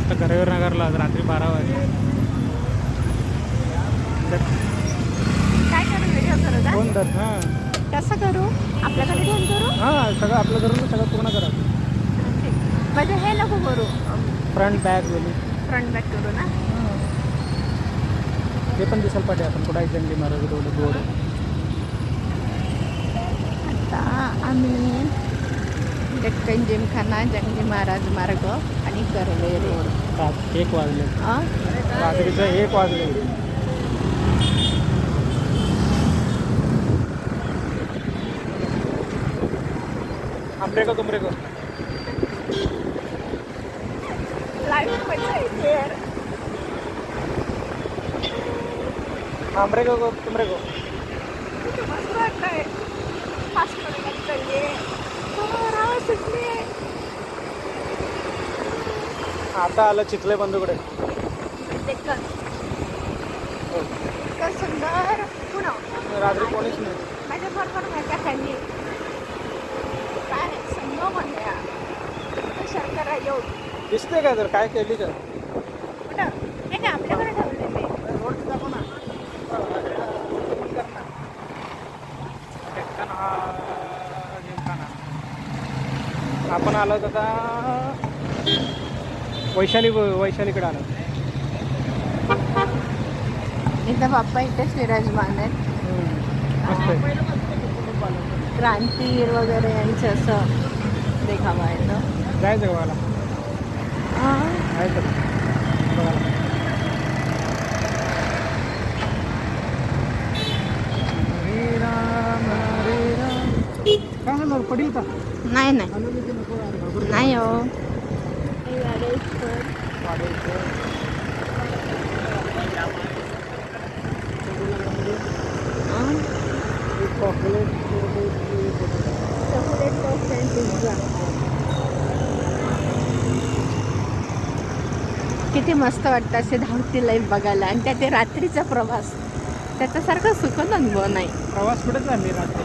आता घरावर नगरला रात्री 12 वाजता. काय करू व्हिडिओ करू का? फोन धर. हां कसं करू? आपल्याकडे घेऊन करू? हां सगळं आपलं करून सगळं पूर्ण करा. ठीक. म्हणजे हे नको करू, फ्रंट बॅक गेली फ्रंट बॅक करू ना. ते पण दिसायला पाहिजे आपण कुठं जंगली महाराज रोड बोर्ड. आता आम्ही डेक्कन जिमखाना, जंगली महाराज मार्ग आणि कर्वे रोड. 1 वाजले. हां रात्रीचं 1 वाजले. आमरे को तुमरे को लाईव्ह मजा येते यार. आमरे को तुमरे को. किती मस्त वाटतंय. फास्ट मध्ये चालले. राव सुटली. आता आलं चिखले बंधूकडे. डेक्कन इतकं सुंदर. पुन्हा रात्री कोणीच नाही. माझ्या बरोबर माझ्या खाली काय संगम आहे हा. शर्करा येऊ दिसते का तर काय केली का कुठं हे काय आपल्याकडे ठेवलेलं आहे. रोड दाखव ना. डेक्कन हा जिमखाना. आपण आलो आता वैशालीकडे आलो. इथं बाप्पा इथेच विराजमान आहेत. मस्त आहे. क्रांतीवीर वगैरे यांचं असं देखावा आहे तो. जायचं बघायला. जायचं बघायला. हरे राम हरे राम. काय झालं पडी होता. नाही नाही हो. किती मस्त वाटतं असे धावती लाईफ बघायला. आणि त्यात ते रात्रीचा प्रवास त्याच्यासारखा सुखद अनुभव नाही. प्रवास कुठे चालली रात्री.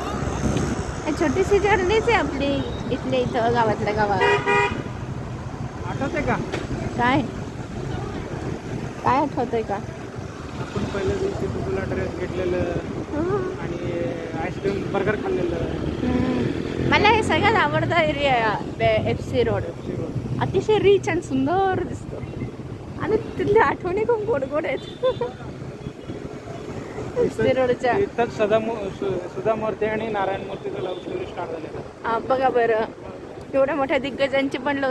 ही छोटीशी जर्नीच आहे आपली इथल्या इथं गावातल्या गावात. आठवते का काय काय आठवतंय का? आपण पहिल्या दिवशी तुला ड्रेस घेतलेलं आणि आईस्क्रीम बर्गर खाल्लेलं. मला हे सगळ्यात आवडता एरिया FC रोड. अतिशय रिच आणि सुंदर दिसतो आणि तिथल्या आठवणी खूप गोड गोड आहेत. FC रोडच्या इथंच सुधा मूर्ती आणि नारायण मूर्तीचं लव्ह स्टोरी स्टार्ट झालेलं. बघा बरं एवढ्या मोठ्या दिग्गजांची पण लव